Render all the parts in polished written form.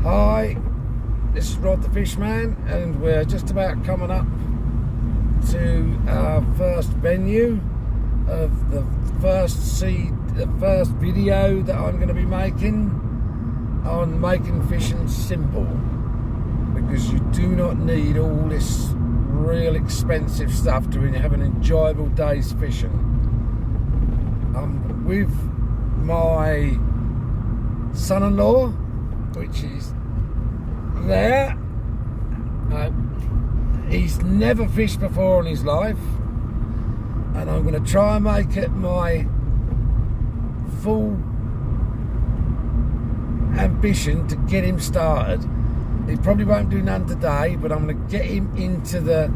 Hi, this is Rod the Fishman, and we're just about coming up to our first venue of the first video that I'm going to be making on making fishing simple, because you do not need all this real expensive stuff to have an enjoyable day's fishing. I'm with my son-in-law, which is there. He's never fished before in his life, and I'm going to try and make it my full ambition to get him started. He probably won't do none today, but I'm going to get him into the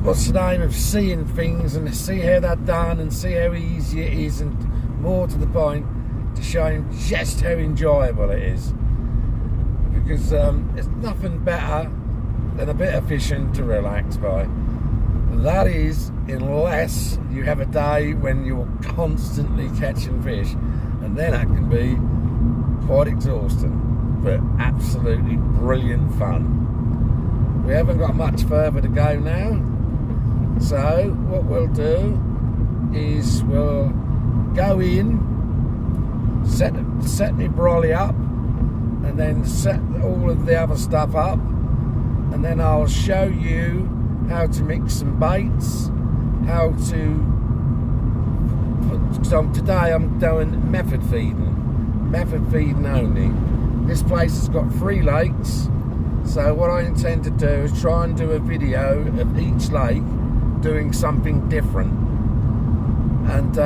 of seeing things and see how they're done and see how easy it is, and more to the point, to show him just how enjoyable it is, because there's nothing better than a bit of fishing to relax by. That is, unless you have a day when you're constantly catching fish, and then that can be quite exhausting, but absolutely brilliant fun. We haven't got much further to go now, so what we'll do is we'll go in, set my brolly up, and then set all of the other stuff up, and then I'll show you how to mix some baits, how to put, so today I'm doing method feeding only. This place has got 3 lakes, so what I intend to do is try and do a video of each lake doing something different, and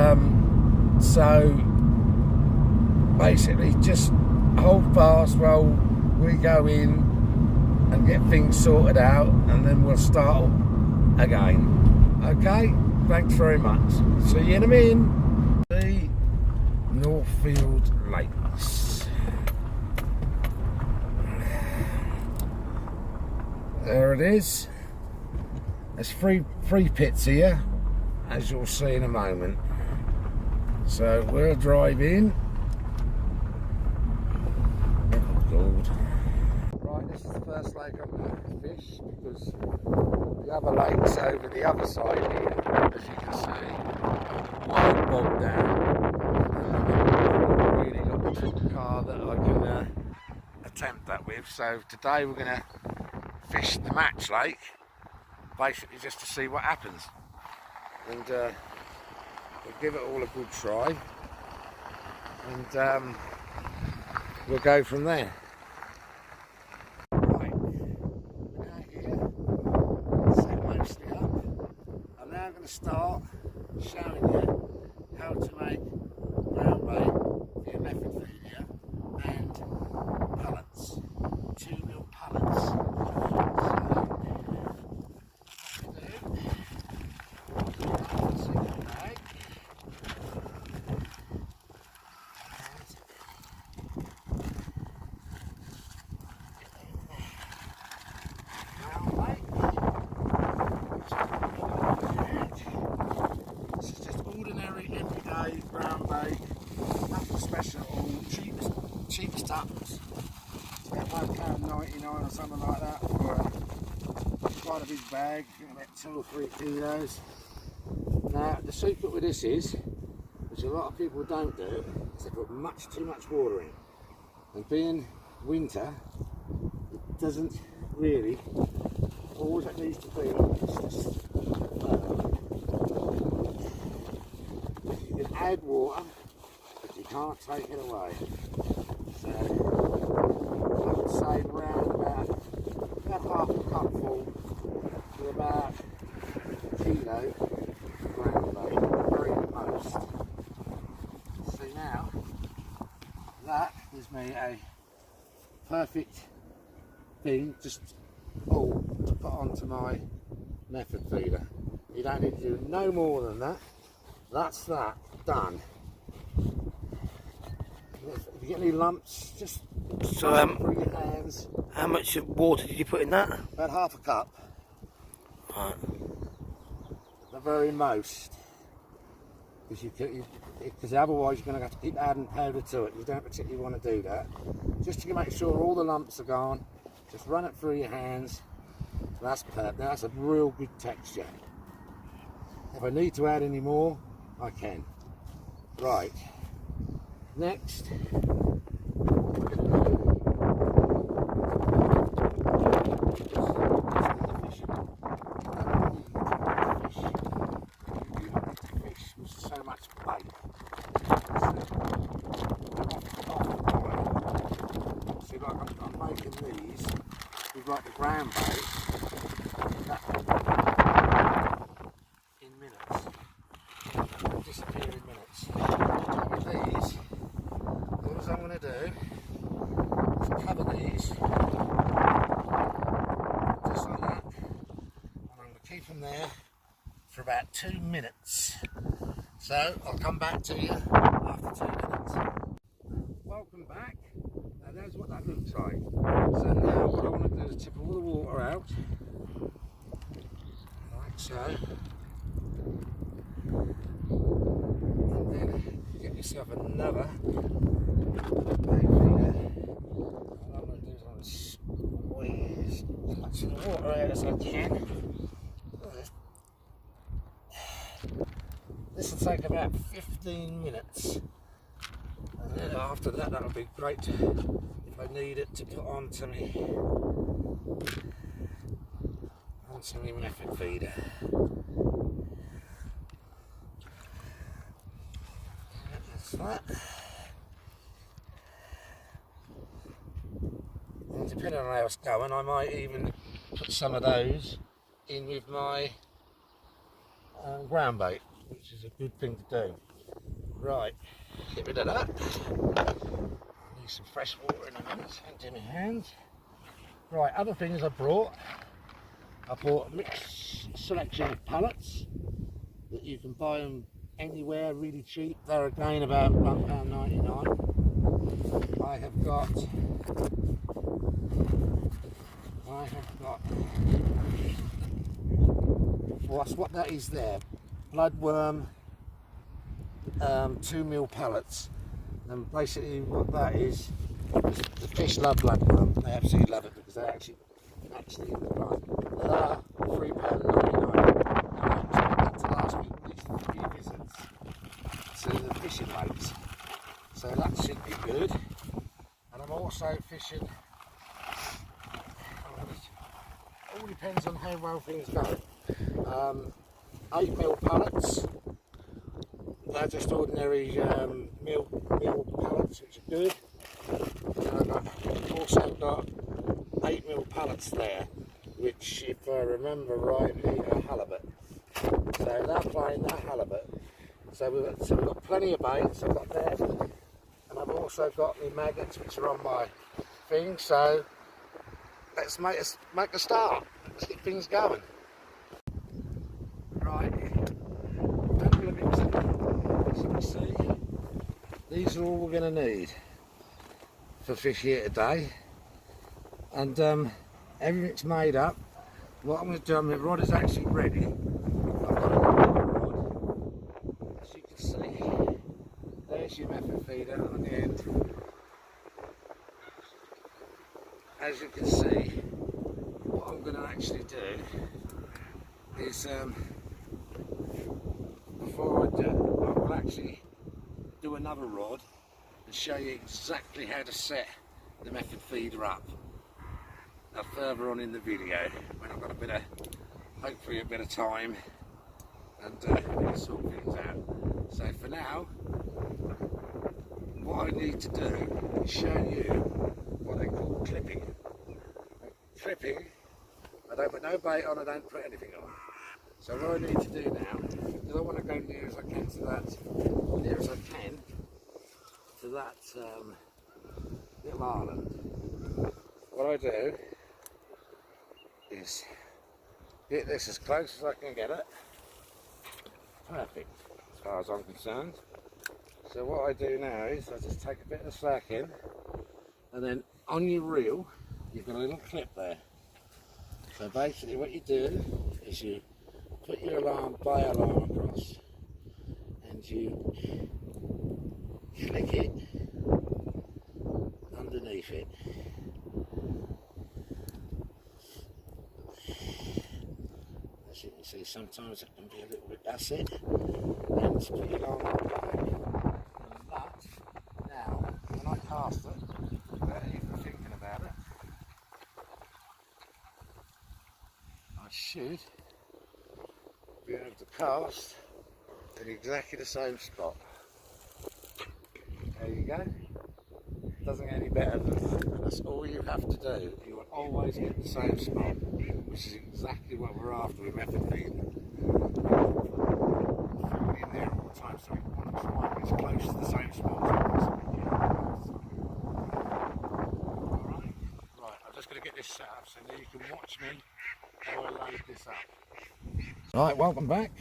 so basically just hold fast while we go in and get things sorted out, and then we'll start again. Okay, thanks very much. See you in a minute. The Northfield Lakes. There it is. There's three pits here, as you'll see in a moment. So we'll drive in. Right, this is the first lake I'm going to fish, because the other lake's over the other side here, as you can see, quite bogged down. I've really got the trick car that I can attempt that with. So today we're going to fish the match lake, basically just to see what happens, and we'll give it all a good try, and we'll go from there. Right, we're now here, set mostly up. I'm now going to start showing you how to make ground bait for your method feed here, and pellets, 2 mil pellets. Cheapest apples. It's about £1.99 or something like that for quite a big bag, I think about 2 or 3 kilos. Now the secret with this is, which a lot of people don't do, is they put too much water in. And being winter, it doesn't really, all it needs to be is just you can add water, but you can't take it away. So I would say around about half a cup full to about a kilo ground bait, very most. See now, that gives me a perfect thing just all to put onto my method feeder. You don't need to do no more than that. That's that done. If you get any lumps, just through your hands. How much water did you put in that? About half a cup. Right. The very most. because otherwise you're going to have to keep adding powder to it. You don't particularly want to do that. Just to make sure all the lumps are gone, just run it through your hands. That's perfect. That's a real good texture. If I need to add any more, I can. Right. Next, so much bait. See, like I'm making these with like the ground bait in minutes. They'll disappear in minutes. With these, all I'm going to do is cover these just like that, and I'm going to keep them there for about 2 minutes. So I'll come back to you after 2 minutes. Welcome back. Now there's what that looks like. So now what I want to do is tip all the water out, like so, and then get yourself another bait feeder. What I'm going to do is I'm going to squeeze as much of the water out as I can. This will take about 15 minutes, and then after that, that'll be great if I need it to put onto me method feeder. That's that. And depending on how it's going, I might even put some of those in with my ground bait, which is a good thing to do. Right, get rid of that. I need some fresh water in a minute, empty my hands. Right, other things I bought a mixed selection of pallets that you can buy them anywhere really cheap. They're again about £1.99. I have got what's what that is there? Bloodworm 2mm pellets, and basically what that is the fish love bloodworm. They absolutely love it because they're actually in the plant. They are £3.99. I expected to last week at least 3 visits to the fishing lakes, so that should be good. And I'm also fishing. It all depends on how well things go. 8mm pellets. They're just ordinary mill pellets, which are good. And I've also got 8mm pellets there, which, if I remember rightly, are halibut. So they're playing that halibut. So we've got plenty of baits. I've got them, and I've also got the maggots, which are on my thing. So let's make a start. Let's get things going. Right, as you can see, these are all we're going to need for fish here today, and everything's made up. What I'm going to do, my rod is actually ready. I've got another rod, as you can see. There's your method feeder on the end. As you can see, what I'm going to actually do is before I do, I will actually do another rod and show you exactly how to set the method feeder up further on in the video, when I've got hopefully a bit of time, and sort things out. So for now, what I need to do is show you what they call clipping. Clipping, I don't put no bait on, I don't put anything on. So what I need to do now, because I want to go near as I can to that little island, what I do is get this as close as I can get it. Perfect, as far as I'm concerned. So what I do now is I just take a bit of the slack in, and then on your reel, you've got a little clip there. So basically what you do is you put your alarm across, and means you flick it underneath it. As you can see, sometimes it can be a little bit, that's it. And just put it on like that. And that, now, when I cast it, without even thinking about it, I should be able to cast in exactly the same spot. There you go. Doesn't get any better than that. And that's all you have to do. You will always get the same spot, which is exactly what we're after with method feeding. Food in there all the time, so we want to try and get as close to the same spot as we possibly can. Alright? Right, I'm just going to get this set up so that you can watch me how I load this up. Right, welcome back.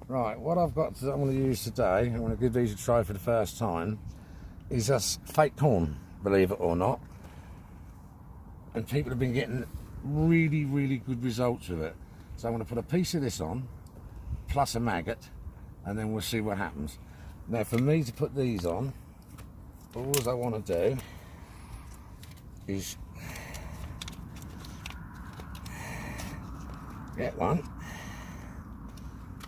Right, what I'm going to use today, I'm going to give these a try for the first time, is just fake corn, believe it or not. And people have been getting really, really good results with it. So I'm going to put a piece of this on, plus a maggot, and then we'll see what happens. Now for me to put these on, all I want to do is get one.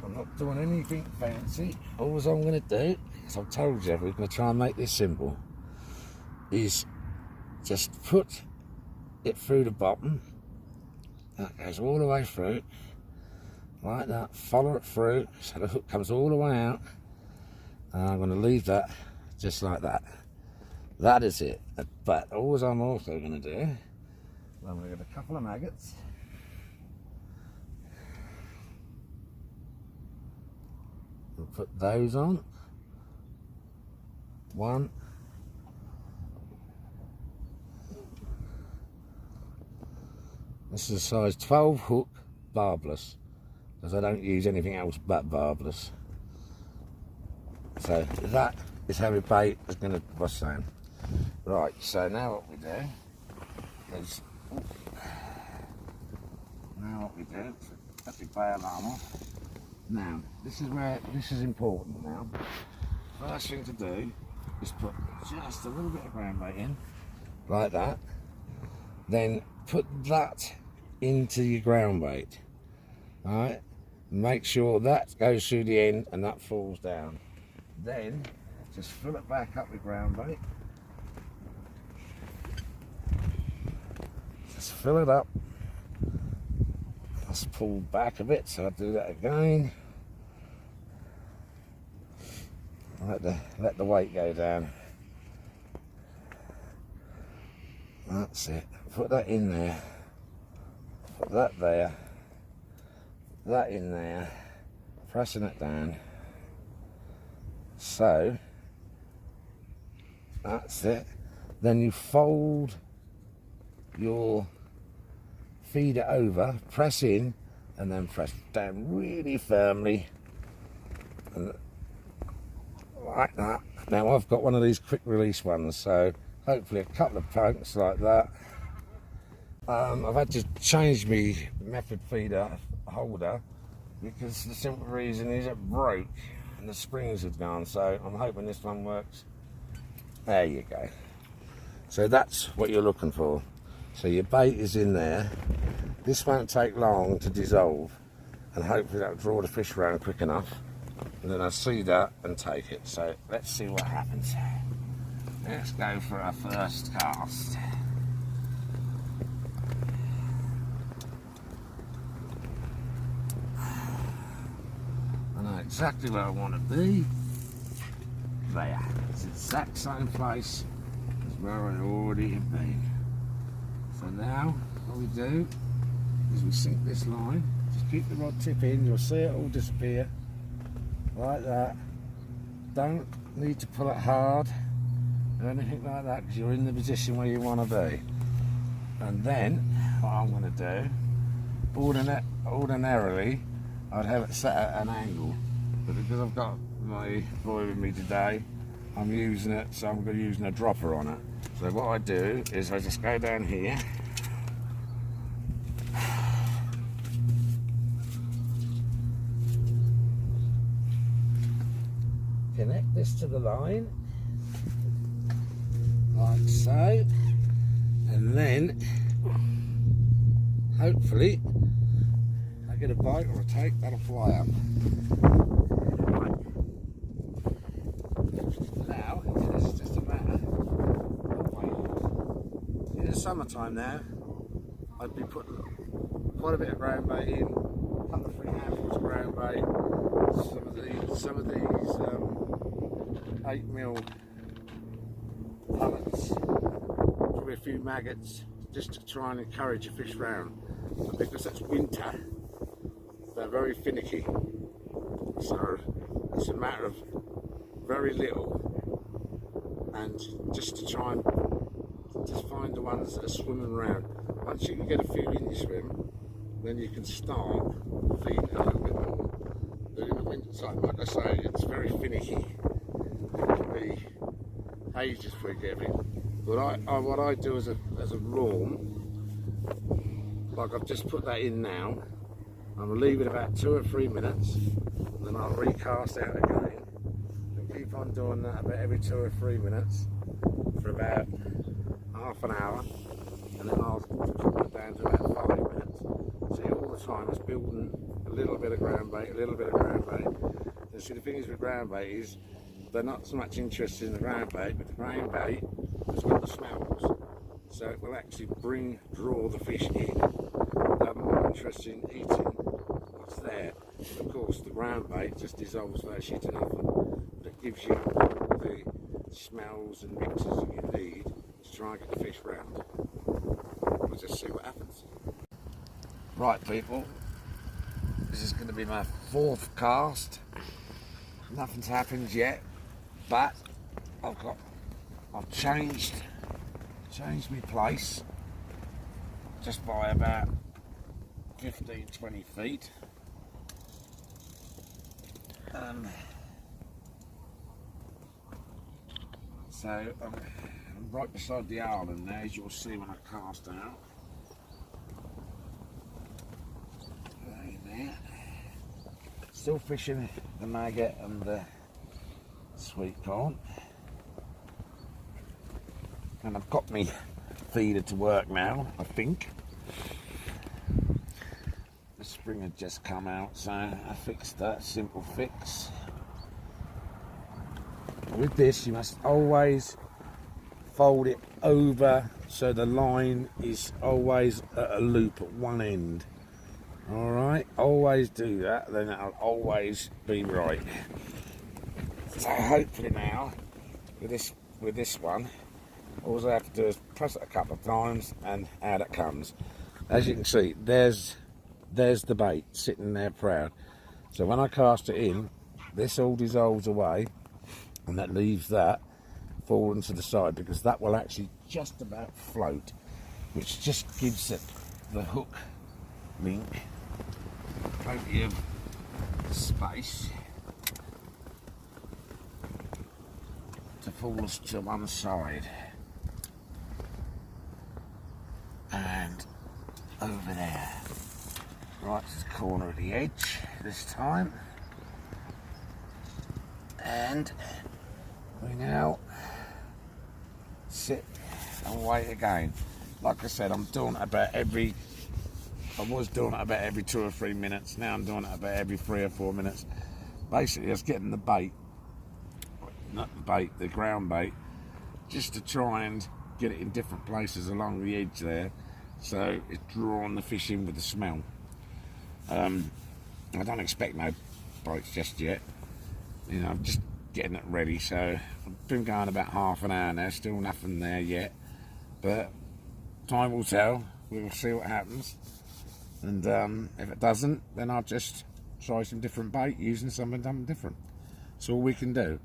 I'm not doing anything fancy. All I'm going to do, as I've told you, we're going to try and make this simple, is just put it through the bottom. That goes all the way through, like that. Follow it through, so the hook comes all the way out. And I'm going to leave that just like that. That is it. But all I'm also going to do, I'm going to get a couple of maggots. We'll put those on. One. This is a size 12 hook barbless, because I don't use anything else but barbless. So that is how we bait is going to what's saying. Right, so now what we do is let the bail arm off. Now, this is where this is important now. First thing to do is put just a little bit of ground bait in, like that. Then put that into your ground bait. Alright? Make sure that goes through the end and that falls down. Then just fill it back up with ground bait. Just fill it up. Let's pull back a bit, so I'll do that again. Let the weight go down. That's it. Put that in there. Put that there. That in there. Pressing it down. So that's it. Then you fold your feeder over, press in, and then press down really firmly, and like that. Now I've got one of these quick release ones, so hopefully a couple of punks like that. I've had to change my method feeder holder because the simple reason is it broke and the springs had gone, so I'm hoping this one works. There you go. So that's what you're looking for. So your bait is in there. This won't take long to dissolve, and hopefully that'll draw the fish around quick enough, and then I'll see that and take it. So let's see what happens. Let's go for our first cast. I know exactly where I want to be. There. It's the exact same place as where I already have been. So now, what we do is we sink this line, just keep the rod tip in, you'll see it all disappear, like that. Don't need to pull it hard or anything like that, because you're in the position where you want to be. And then, what I'm going to do, ordinarily, I'd have it set at an angle, but because I've got my boy with me today, I'm using it, so I'm going to be using a dropper on it. So what I do is I just go down here, this to the line, like so, and then hopefully I get a bite or a take, that'll fly up. Right. Now it's just a matter of waiting. In the summertime now, I'd be putting quite a bit of ground bait in, a couple of 3 handfuls of ground bait, some of these 8mm pullets, probably a few maggots, just to try and encourage a fish round. But because it's winter, they're very finicky, so it's a matter of very little, and just to try and just find the ones that are swimming around. Once you can get a few in your swim, then you can start feeding a little bit more. But in the winter time, like I say, it's very finicky. It can be ages before you get it. But what I do as a lawn, like I've just put that in now, I'm going to leave it about 2 or 3 minutes, and then I'll recast out again, and keep on doing that about every 2 or 3 minutes for about half an hour, and then I'll put it down to about 5 minutes. See, all the time it's building a little bit of ground bait, a little bit of ground bait. And see, the thing is with ground bait is they're not so much interested in the ground bait, but the ground bait has got the smells, so it will actually draw the fish in. They're more interested in eating what's there. Of course, the ground bait just dissolves that shit in oven, but it gives you the smells and mixes that you need to try and get the fish round. We'll just see what happens. Right, people, this is going to be my 4th cast. Nothing's happened yet, but I've changed my place just by about 15-20 feet. So I'm right beside the island now, as you'll see when I cast out. There. Still fishing the maggot and the sweet corn. And I've got me feeder to work now, I think. The spring had just come out, so I fixed that, simple fix. With this, you must always fold it over so the line is always at a loop at one end. Alright, always do that, then it'll always be right. So hopefully now, with this one, all I have to do is press it a couple of times and out it comes. As you can see, there's the bait sitting there proud. So when I cast it in, this all dissolves away, and that leaves that falling to the side, because that will actually just about float, which just gives it the hook link plenty of space to fall us to one side. And over there, right to the corner of the edge this time. And we now sit and wait again. Like I said, I'm doing it about I was doing it about every 2 or 3 minutes. Now I'm doing it about every 3 or 4 minutes. Basically, it's getting the bait, not the bait, the ground bait, just to try and get it in different places along the edge there, so it's drawing the fish in with the smell. I don't expect no bites just yet. You know, I'm just getting it ready. So I've been going about half an hour now, still nothing there yet. But time will tell. We will see what happens. And if it doesn't, then I'll just try some different bait using something different. That's all we can do.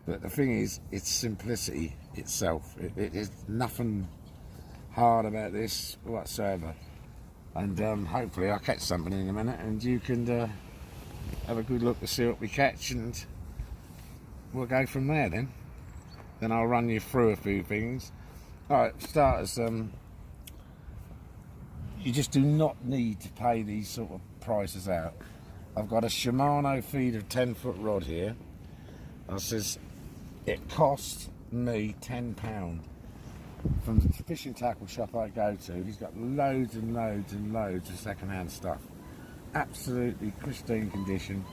But the thing is, it's simplicity itself. It is nothing hard about this whatsoever. And hopefully I'll catch something in a minute, and you can have a good look to see what we catch, and we'll go from there then. Then I'll run you through a few things. Alright, starters, you just do not need to pay these sort of prices out. I've got a Shimano feeder 10-foot rod here. This is It cost me £10 from the fishing tackle shop I go to. He's got loads and loads and loads of second-hand stuff, absolutely pristine condition,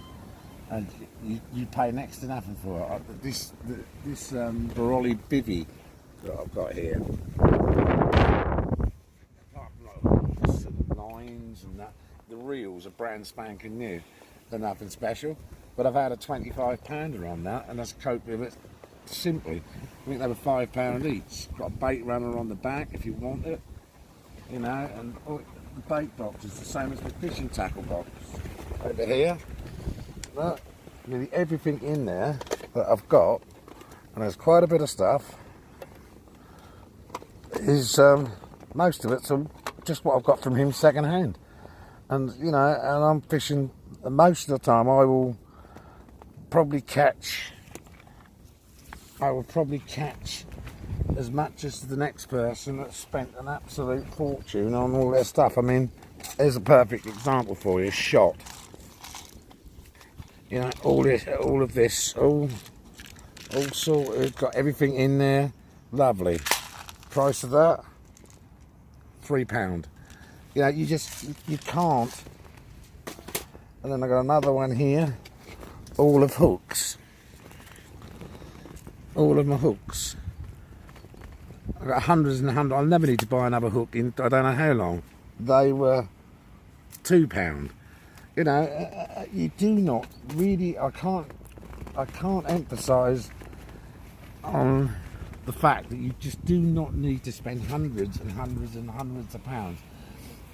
and you pay next to nothing for it. This Baroli bivvy that I've got here, hooks and lines and that, the reels are brand spanking new. They're nothing special, but I've had a 25-pounder on that, and that's coped with it simply. I think they were £5 each. Got a bait runner on the back if you want it, you know, and the bait box is the same as the fishing tackle box. Over here, look, nearly everything in there that I've got, and there's quite a bit of stuff, is most of it's just what I've got from him second hand. And you know, and I'm fishing, and most of the time I will probably catch as much as the next person that spent an absolute fortune on all their stuff. I mean, here's a perfect example for you. Shot. You know, all of this, all sorted, got everything in there. Lovely. Price of that, £3. You know, you can't. And then I got another one here, all of hooks. All of my hooks. I've got hundreds and hundreds. I'll never need to buy another hook in I don't know how long. They were £2. You know, you do not really. I can't emphasise on the fact that you just do not need to spend hundreds and hundreds and hundreds of pounds.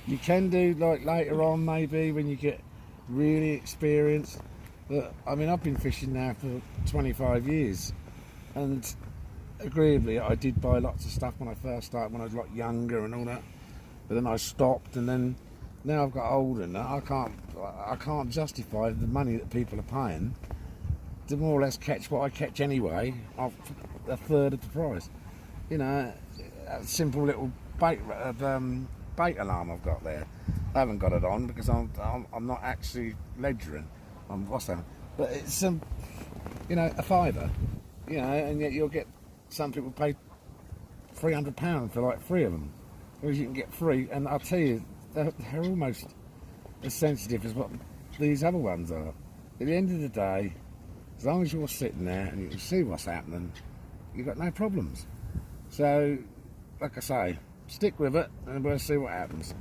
You can do like later on, maybe when you get really experienced. But I mean, I've been fishing now for 25 years. And agreeably, I did buy lots of stuff when I first started, when I was a lot younger and all that. But then I stopped, and then now I've got older and I can't justify the money that people are paying to more or less catch what I catch anyway, of a third of the price. You know, a simple little bait alarm I've got there. I haven't got it on because I'm not actually ledgering. What's that? But it's you know, a fiver. You know, and yet you'll get some people pay £300 for like 3 of them. Whereas you can get 3, and I'll tell you, they're almost as sensitive as what these other ones are. At the end of the day, as long as you're sitting there and you can see what's happening, you've got no problems. So, like I say, stick with it and we'll see what happens.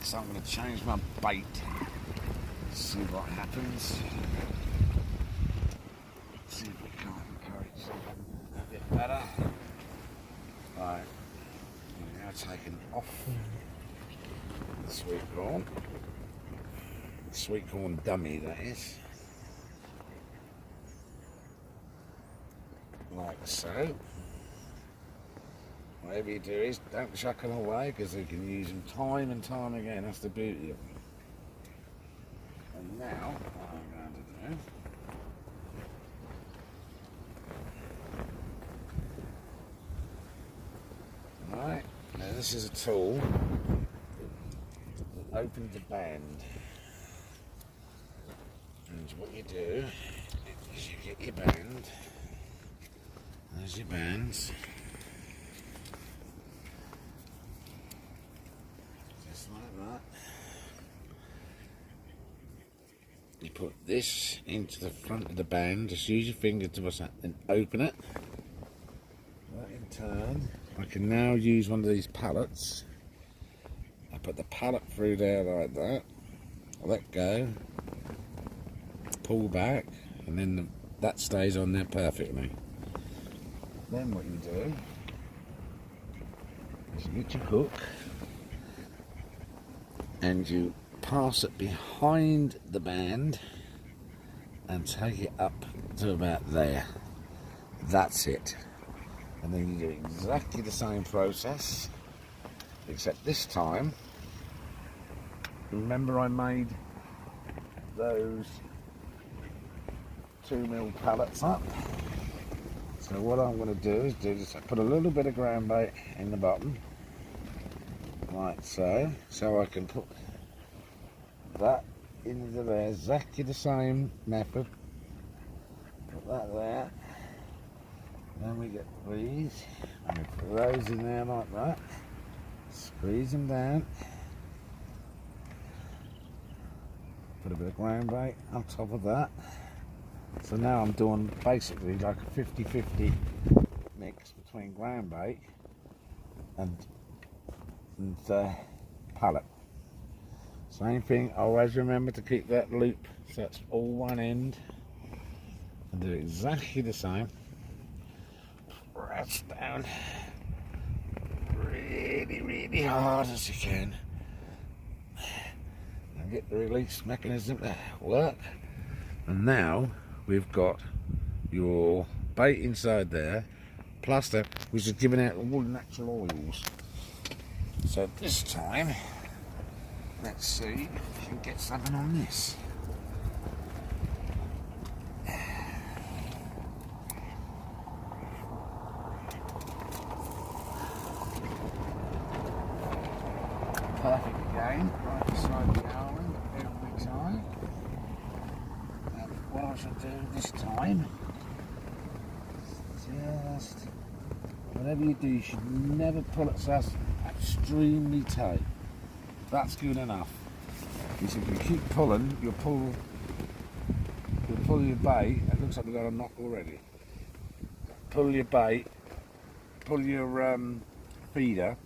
So I'm going to change my bait, see what happens. See if we can't encourage something a bit better. Right, we're now taking off the sweet corn. The sweet corn dummy, that is. Like so. Whatever you do is don't chuck them away, because you can use them time and time again. That's the beauty of them. And now what I'm going to do, right, now this is a tool that opens a band, and what you do is you get your band, there's your bands, just like that. You put this into the front of the band, just use your finger to what's that, then open it. That in turn, I can now use one of these pallets. I put the pallet through there like that, I let go, pull back, and then that stays on there perfectly. Then what you do is you get your hook and you pass it behind the band and take it up to about there. That's it. And then you do exactly the same process, except this time, remember I made those 2mm pallets up. So what I'm going to do is just put a little bit of ground bait in the bottom, like so, so I can put that into there, exactly the same method. Put that there, Then we get these, and we put those in there like that. Squeeze them down. Put a bit of ground bait on top of that. So now I'm doing basically like a 50-50 mix between ground bait and pallet. Same thing, always remember to keep that loop so it's all one end, and do exactly the same. Press down really hard as you can and get the release mechanism to work. And now we've got your bait inside there, plus that which is giving out all the natural oils. So this time, let's see if we can get something on this. Perfect again, right beside the island every time. And what I shall do this time, just whatever you do, you should never pull it so extremely tight. That's good enough. Because if you keep pulling, you'll pull your bait. It looks like we've got a knot already. Pull your bait, pull your feeder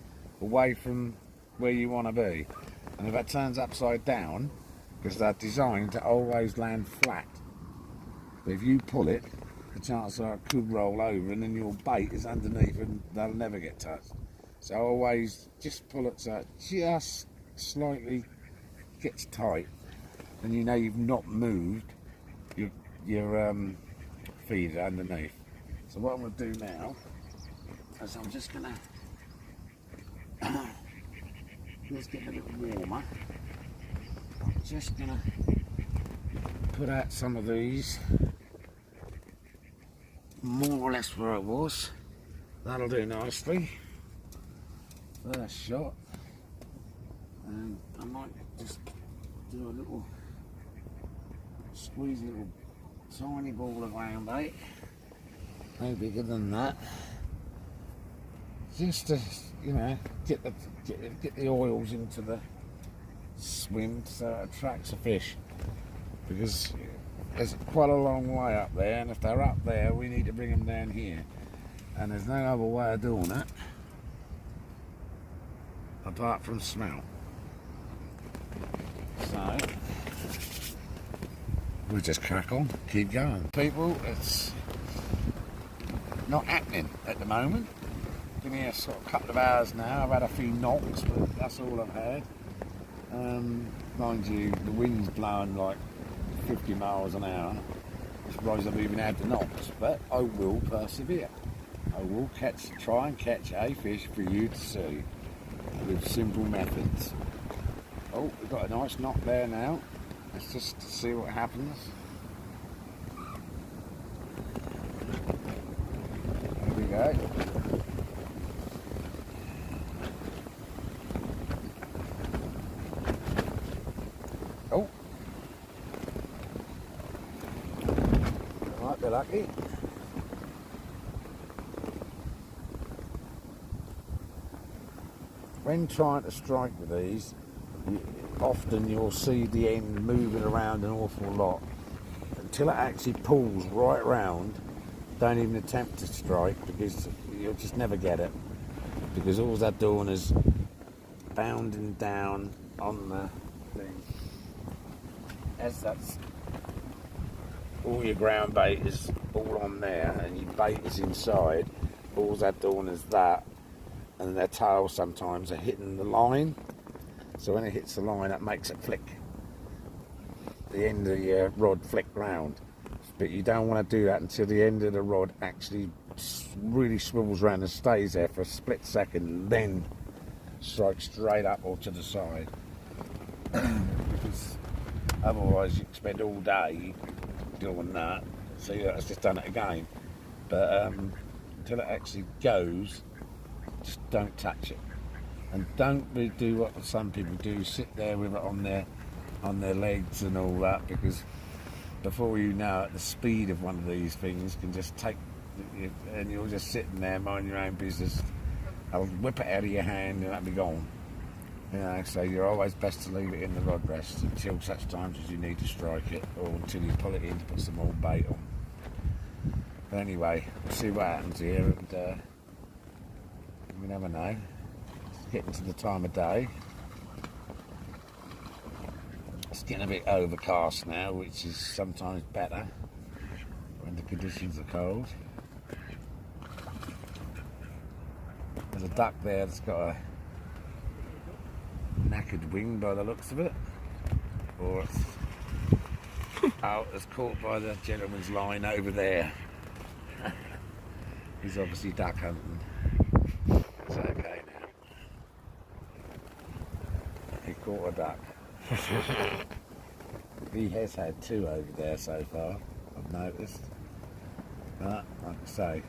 away from where you want to be. And if it turns upside down, because they're designed to always land flat, but if you pull it, the chances are it could roll over and then your bait is underneath and they'll never get touched. So always just pull it so it just slightly gets tight, and you know you've not moved your feeder underneath. So what I'm going to do now is I'm just going to just get a little warmer. I'm just going to put out some of these more or less where I was. That'll do nicely. First shot, and I might just do a little squeeze a little tiny ball of ground bait, no bigger than that, just to, you know, get the oils into the swim so it attracts a fish, because there's quite a long way up there, and if they're up there we need to bring them down here, and there's no other way of doing it apart from smell. So we'll just crack on, keep going. People, it's not happening at the moment. Been here sort of a couple of hours now. I've had a few knocks, but that's all I've had. Mind you, the wind's blowing like 50 miles an hour. I'm surprised I've even had the knocks, but I will persevere. I will try and catch a fish for you to see with simple methods. Oh, we've got a nice knock there now. Let's just see what happens. There we go. Oh, might be lucky. When trying to strike with these, often you'll see the end moving around an awful lot. Until it actually pulls right round, don't even attempt to strike, because you'll just never get it. Because all they're doing is bounding down on the thing. As that's all your ground bait is all on there and your bait is inside, all they're doing is that, and their tails sometimes are hitting the line. So when it hits the line, that makes it flick. The end of your rod flick round. But you don't want to do that until the end of the rod actually really swivels around and stays there for a split second, then strike straight up or to the side. Because otherwise you can spend all day doing that. See, that's just done it again. But until it actually goes, just don't touch it. And don't do what some people do, sit there with it on their legs and all that, because before you know it, the speed of one of these things can just take and you're just sitting there minding your own business. I'll whip it out of your hand and that'll be gone. You know, so you're always best to leave it in the rod rest until such times as you need to strike it, or until you pull it in to put some more bait on. But anyway, we'll see what happens here, and you never know. It's getting to the time of day. It's getting a bit overcast now, which is sometimes better when the conditions are cold. There's a duck there that's got a knackered wing by the looks of it, or it's caught by the gentleman's line over there. He's obviously duck hunting. It's okay now. He caught a duck. He has had 2 over there so far, I've noticed. But like I say,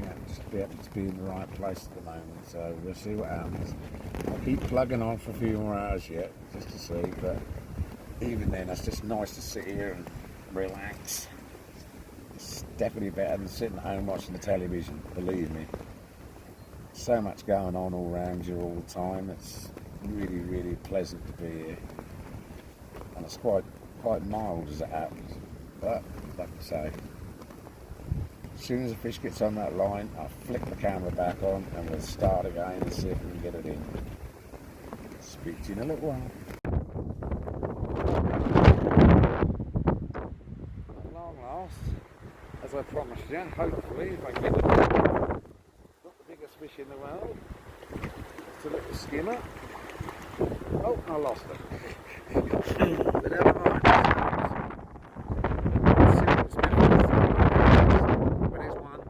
yeah, just happens to be in the right place at the moment, so we'll see what happens. I'll keep plugging on for a few more hours yet, just to see, but even then, it's just nice to sit here and relax. It's definitely better than sitting at home watching the television, believe me. So much going on all around you all the time, it's really, really pleasant to be here. And it's quite mild as it happens, but like I say, as soon as the fish gets on that line, I'll flick the camera back on and we'll start again and see if we can get it in. Speak to you in a little while. At long last, as I promised you, hopefully if I can get it in. Not the biggest fish in the world. It's a little skimmer. Oh, I lost it. But never mind. Let's see what's better. But there's one.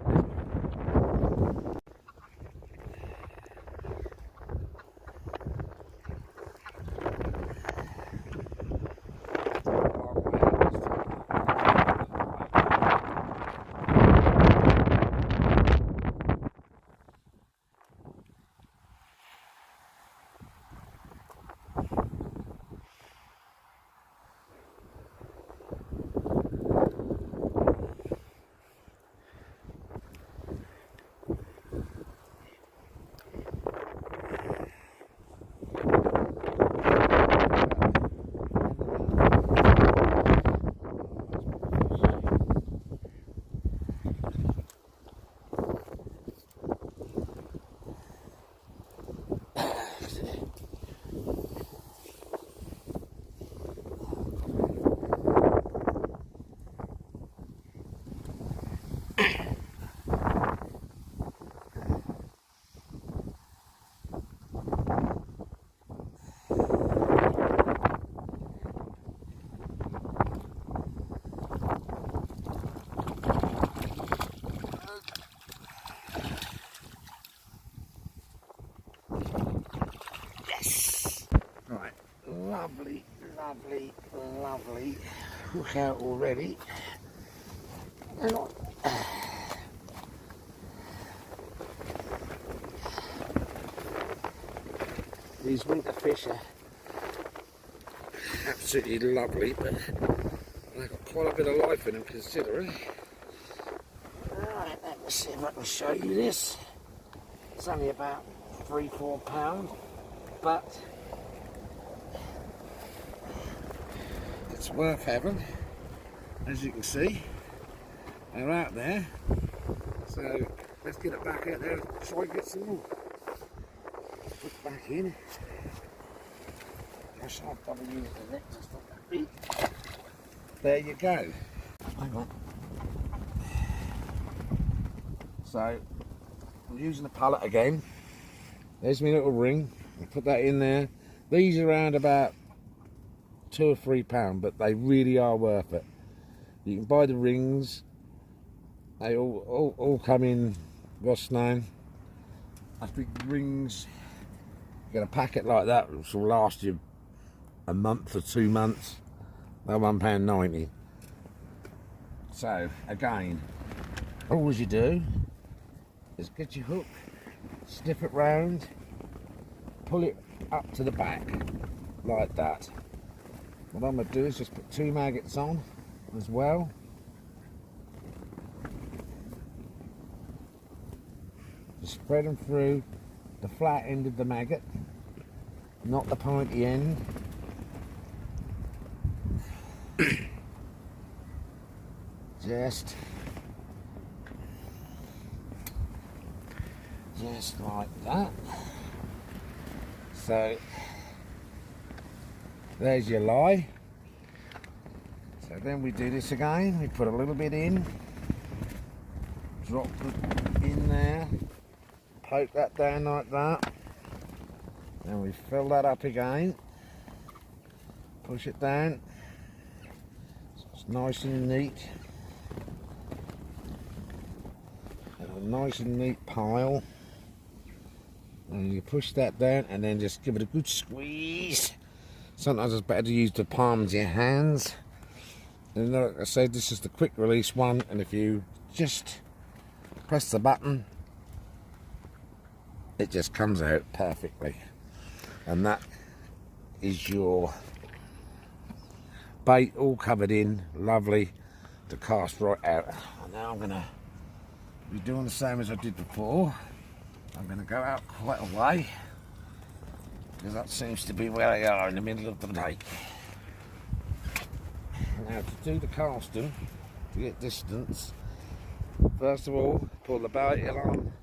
Lovely, lovely, lovely. Look out already. Hang on. These winter fish are absolutely lovely, but they've got quite a bit of life in them considering. Alright, let me see if I can show you this. It's only about 3-4 pounds, but it's worth having. As you can see, they're out there. So let's get it back out there and try and get some more. Put it back in. Just I'll probably use the net to stop that beat. There you go. Hang on. So I'm using the pallet again. There's my little ring. I put that in there. These are around about £2 or £3, but they really are worth it. You can buy the rings. They all come in what's known. I think rings. You get a packet like that, which will last you a month or 2 months. They're £1.90. So again, all you do is get your hook, snip it round, pull it up to the back like that. What I'm going to do is just put 2 maggots on as well. spread them through the flat end of the maggot, not the pointy end. Just like that. So there's your lie. So then we do this again. We put a little bit in, drop it in there, poke that down like that. Then we fill that up again, push it down, so it's nice and neat. And a nice and neat pile. And you push that down and then just give it a good squeeze. Sometimes it's better to use the palms of your hands. And like I said, this is the quick release one, and if you just press the button, it just comes out perfectly. And that is your bait all covered in, lovely to cast right out. And now I'm going to be doing the same as I did before. I'm going to go out quite a way, because that seems to be where they are in the middle of the lake. Now to do the casting, to get distance, first of all, pull the bait along.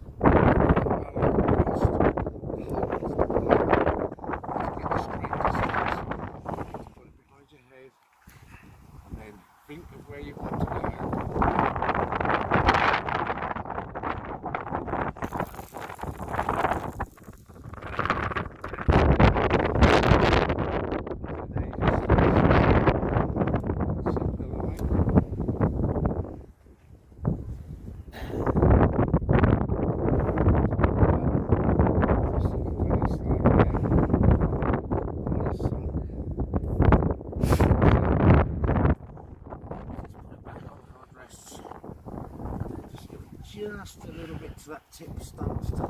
Think of where you want to go. Just a little bit to that tip starts to just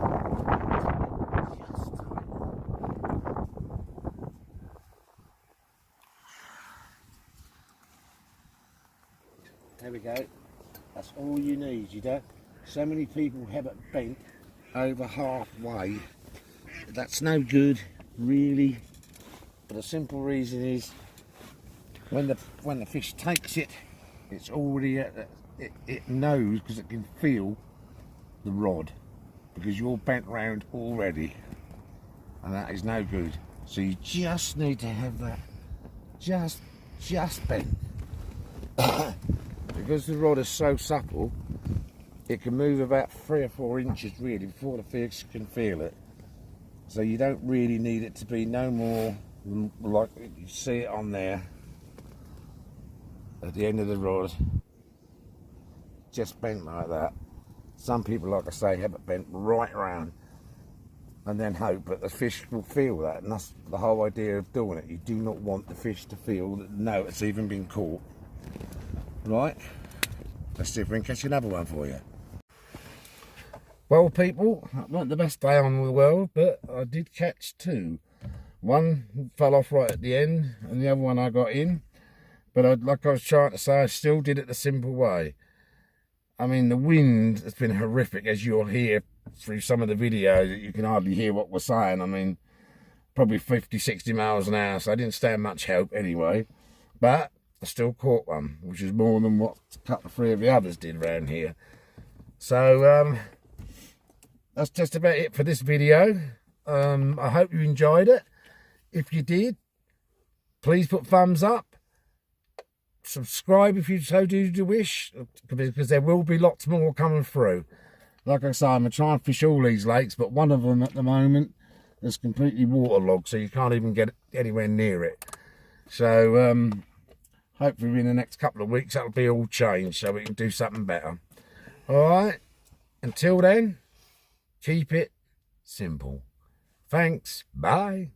there we go. That's all you need. You don't. So many people have it bent over halfway. That's no good, really. But the simple reason is when the fish takes it, it's already at the, it knows, because it can feel the rod, because you're bent round already, and that is no good. So you just need to have that just bent. Because the rod is so supple, it can move about 3 or 4 inches really before the fish can feel it. So you don't really need it to be no more than, like you see it on there at the end of the rod, just bent like that. Some people, like I say, have it bent right around and then hope that the fish will feel that, and that's the whole idea of doing it. You do not want the fish to feel that, no, it's even been caught. Right, let's see if we can catch another one for you. Well, people, that wasn't the best day on the world, but I did catch 2. One fell off right at the end, and the other one I got in. But like I was trying to say, I still did it the simple way. I mean, the wind has been horrific, as you'll hear through some of the videos. You can hardly hear what we're saying. I mean, probably 50, 60 miles an hour, so I didn't stand much help anyway. But I still caught one, which is more than what a couple of 3 of the others did around here. So that's just about it for this video. I hope you enjoyed it. If you did, please put thumbs up. Subscribe if you so do wish, because there will be lots more coming through. Like I say, I'm going to try and fish all these lakes, but one of them at the moment is completely waterlogged, so you can't even get anywhere near it. So hopefully in the next couple of weeks that'll be all changed, so we can do something better. Alright, until then, keep it simple. Thanks, bye.